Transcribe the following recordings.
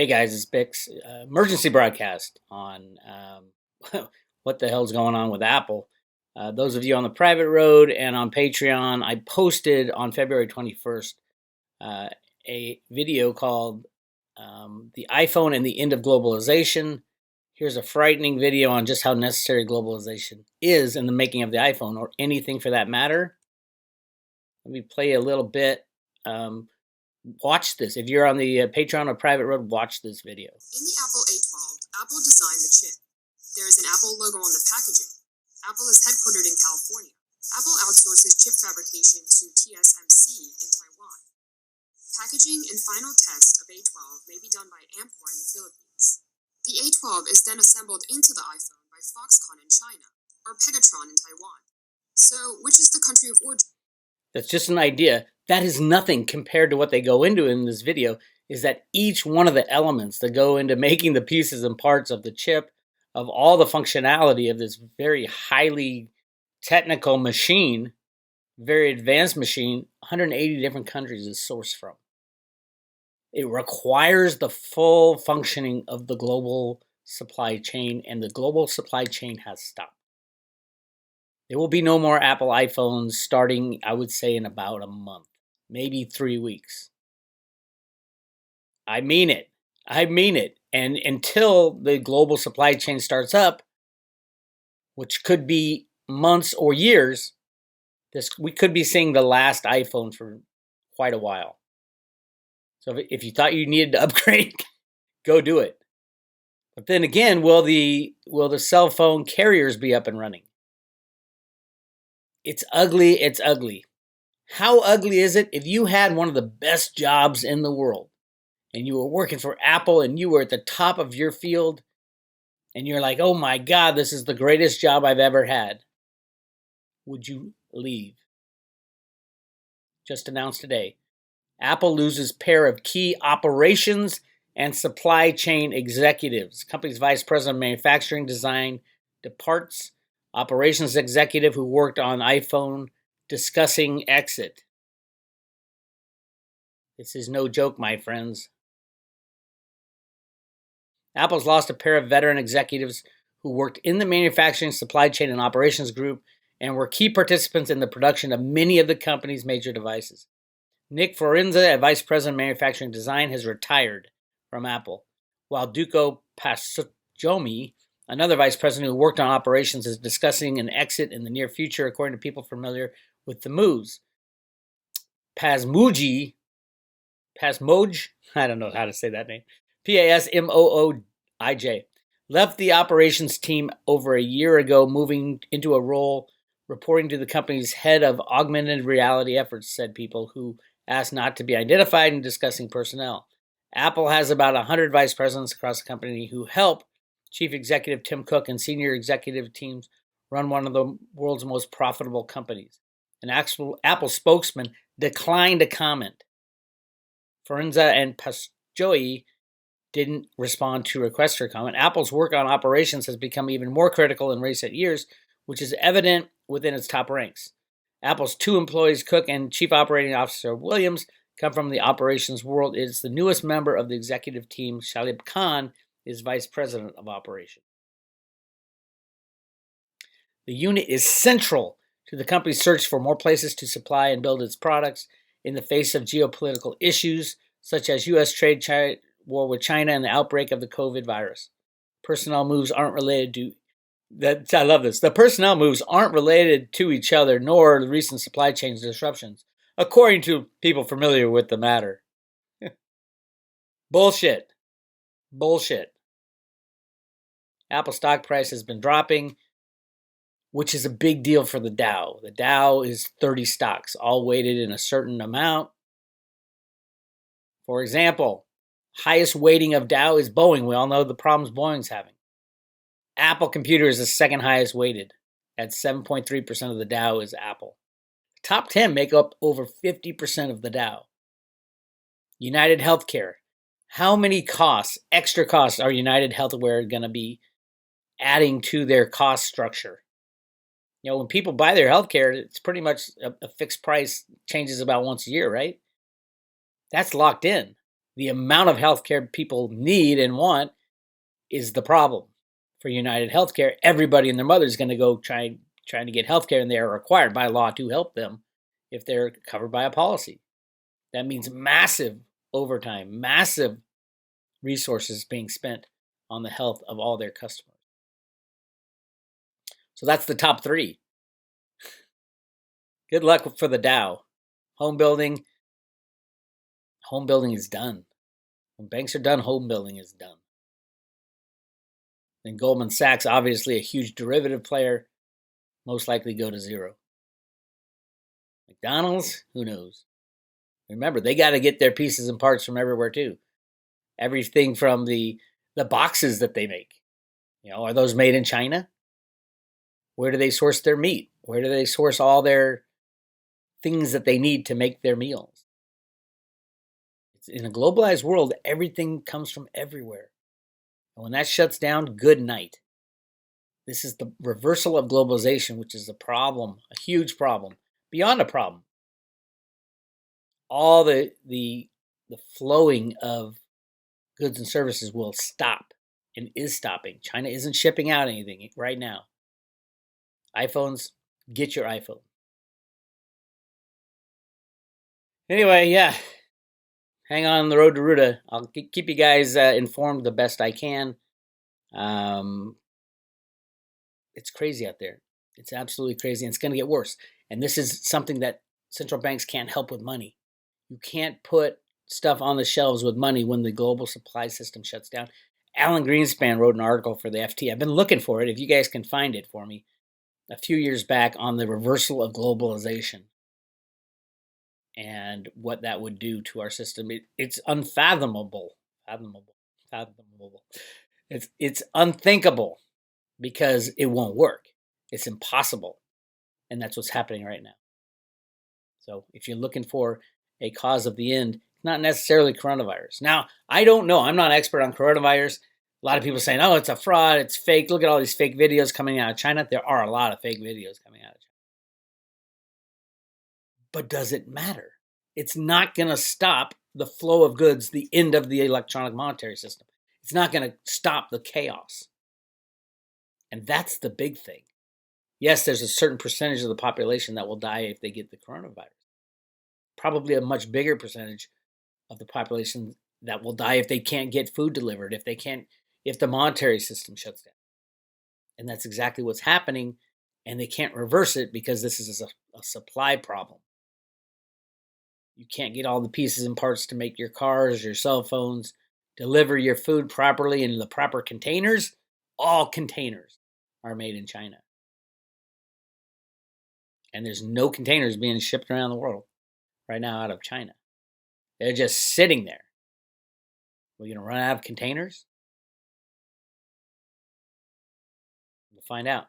Hey guys, it's Bix. Emergency broadcast on what the hell's going on with Apple. Those of you on the private road and on Patreon, I posted on February 21st uh, a video called The iPhone and the End of Globalization. Here's a frightening video on just how necessary globalization is in the making of the iPhone or anything for that matter. Let me play a little bit. Watch this. If you're on the Patreon or private road, watch this video. In the Apple A12, Apple designed the chip. There is an Apple logo on the packaging. Apple is headquartered in California. Apple outsources chip fabrication to TSMC in Taiwan. Packaging and final test of A12 may be done by Amcor in the Philippines. The A12 is then assembled into the iPhone by Foxconn in China, or Pegatron in Taiwan. So, which is the country of origin? That's just an idea. That is nothing compared to what they go into in this video, is that each one of the elements that go into making the pieces and parts of the chip, of all the functionality of this very highly technical machine, very advanced machine, 180 different countries is sourced from. It requires the full functioning of the global supply chain, and the global supply chain has stopped. There will be no more Apple iPhones starting, I would say, in about a month, maybe 3 weeks. I mean it. I mean it. And until the global supply chain starts up, which could be months or years, we could be seeing the last iPhone for quite a while. So if you thought you needed to upgrade, go do it. But then again, will the cell phone carriers be up and running? It's ugly. It's ugly. How ugly is it if you had one of the best jobs in the world and you were working for Apple and you were at the top of your field and you're like, oh my God, this is the greatest job I've ever had? Would you leave? Just announced today. Apple loses pair of key operations and supply chain executives. Company's vice president of manufacturing design departs. Operations executive who worked on iPhone discussing exit. This is no joke, my friends. Apple's lost a pair of veteran executives who worked in the manufacturing, supply chain, and operations group and were key participants in the production of many of the company's major devices. Nick Forenza, a vice president of manufacturing design, has retired from Apple, while Duco Pascojomi, another vice president who worked on operations, is discussing an exit in the near future, according to people familiar with the moves. Pasmoj, I don't know how to say that name, Pasmooj, left the operations team over a year ago, moving into a role reporting to the company's head of augmented reality efforts, said people who asked not to be identified in discussing personnel. Apple has about 100 vice presidents across the company who help Chief Executive Tim Cook and senior executive teams run one of the world's most profitable companies. An actual Apple spokesman declined to comment. Forenza and Pascojomi didn't respond to requests for comment. Apple's work on operations has become even more critical in recent years, which is evident within its top ranks. Apple's two employees, Cook and Chief Operating Officer Williams, come from the operations world. It is the newest member of the executive team. Shalib Khan is vice president of operations. The unit is central to the company's search for more places to supply and build its products in the face of geopolitical issues such as U.S. trade war with China and the outbreak of the COVID virus. Personnel moves aren't related to that. I love this. The personnel moves aren't related to each other, nor the recent supply chain disruptions, according to people familiar with the matter. Bullshit. Bullshit. Apple stock price has been dropping, which is a big deal for the Dow. The Dow is 30 stocks, all weighted in a certain amount. For example, highest weighting of Dow is Boeing. We all know the problems Boeing's having. Apple Computer is the second highest weighted. At 7.3% of the Dow is Apple. Top 10 make up over 50% of the Dow. United Healthcare. How many extra costs, are United Healthcare going to be adding to their cost structure? You know, when people buy their healthcare, it's pretty much a fixed price, changes about once a year, right? That's locked in. The amount of healthcare people need and want is the problem. For United Healthcare, everybody and their mother is going to go trying to get healthcare, and they are required by law to help them if they're covered by a policy. That means massive overtime, massive resources being spent on the health of all their customers. So that's the top three. Good luck for the Dow. Home building is done. When banks are done, home building is done. And Goldman Sachs, obviously a huge derivative player, most likely go to zero. McDonald's, who knows? Remember, they got to get their pieces and parts from everywhere too. Everything from the boxes that they make. Are those made in China? Where do they source their meat? Where do they source all their things that they need to make their meals? In a globalized world, everything comes from everywhere. And when that shuts down, good night. This is the reversal of globalization, which is a problem, a huge problem, beyond a problem. All the flowing of goods and services will stop and is stopping. China isn't shipping out anything right now. iPhones, get your iPhone. Anyway, yeah. Hang on the road to Ruta. I'll keep you guys informed the best I can. It's crazy out there. It's absolutely crazy, and it's going to get worse. And this is something that central banks can't help with money. You can't put stuff on the shelves with money when the global supply system shuts down. Alan Greenspan wrote an article for the FT. I've been looking for it. If you guys can find it for me, a few years back on the reversal of globalization and what that would do to our system. It's unfathomable. Fathomable. It's unthinkable because it won't work. It's impossible. And that's what's happening right now. So if you're looking for a cause of the end, not necessarily coronavirus. Now, I don't know. I'm not an expert on coronavirus. A lot of people saying, oh, it's a fraud. It's fake. Look at all these fake videos coming out of China. There are a lot of fake videos coming out of China. But does it matter? It's not going to stop the flow of goods, the end of the electronic monetary system. It's not going to stop the chaos. And that's the big thing. Yes, there's a certain percentage of the population that will die if they get the coronavirus. Probably a much bigger percentage of the population that will die if they can't get food delivered, if the monetary system shuts down. And that's exactly what's happening, and they can't reverse it because this is a supply problem. You can't get all the pieces and parts to make your cars, your cell phones, deliver your food properly in the proper containers. All containers are made in China. And there's no containers being shipped around the world right now out of China. They're just sitting there. We're going to run out of containers? We'll find out.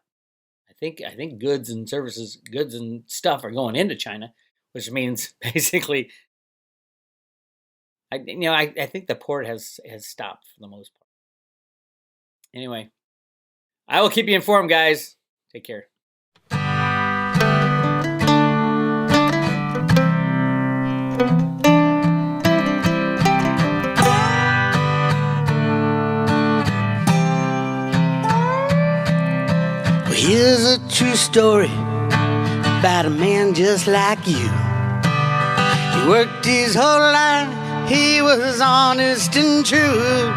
I think goods and services, goods and stuff are going into China, which means basically, I think the port has stopped for the most part. Anyway, I will keep you informed, guys. Take care. Here's a true story about a man just like you. He worked his whole life, he was honest and true.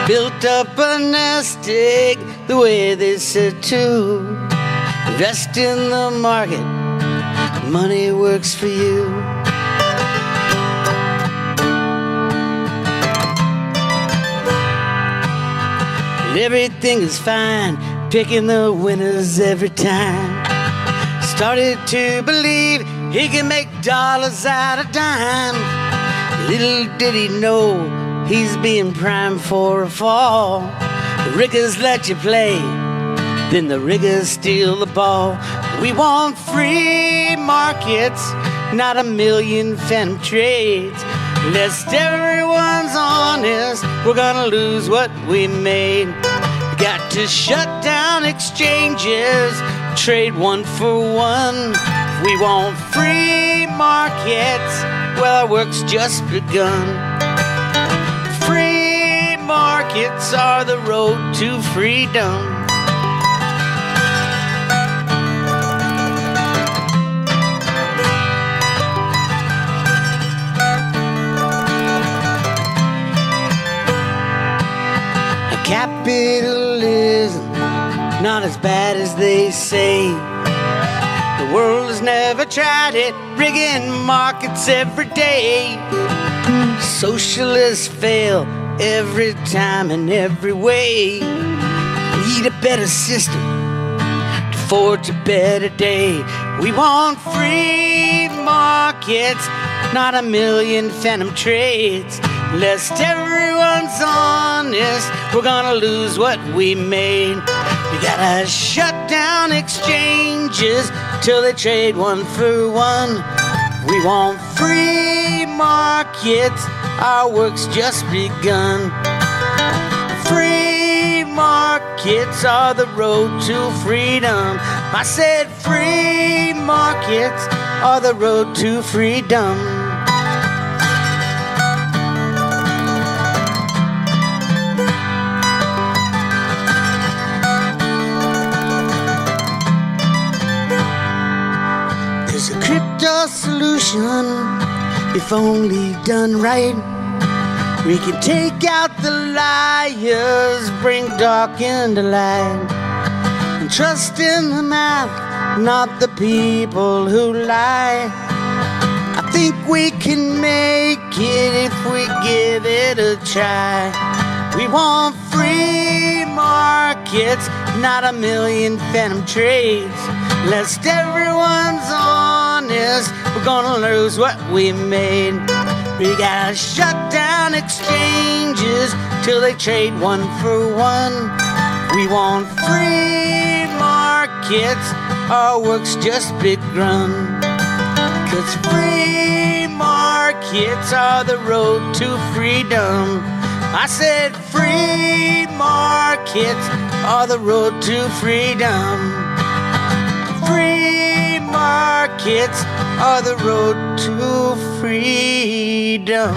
Built up a nest egg the way they said to. Invest in the market, money works for you. And everything is fine, picking the winners every time. Started to believe he could make dollars out of dime. Little did he know he's being primed for a fall. The riggers let you play, then the riggers steal the ball. We want free markets, not a million phantom trades. Lest everyone's honest, we're gonna lose what we made. Got to shut down exchanges, trade one for one. We want free markets, well, our work's just begun. markets are the road to freedom. Capitalism, not as bad as they say. The world has never tried it, rigging markets every day. Socialists fail every time in every way. We need a better system to forge a better day. We want free markets, not a million phantom trades. Lest everyone's honest, we're gonna lose what we made. We gotta shut down exchanges till they trade one for one. We want free markets, our work's just begun. Free markets are the road to freedom. I said free markets are the road to freedom. Crypto solution, if only done right. We can take out the liars, bring dark into light, and trust in the math, not the people who lie. I think we can make it if we give it a try. We want free markets, not a million phantom trades. Lest everyone's honest, we're gonna lose what we made. We gotta shut down exchanges till they trade one for one. We want free markets, our work's just begun. 'Cause free markets are the road to freedom. I said free markets are the road to freedom. Free markets are the road to freedom.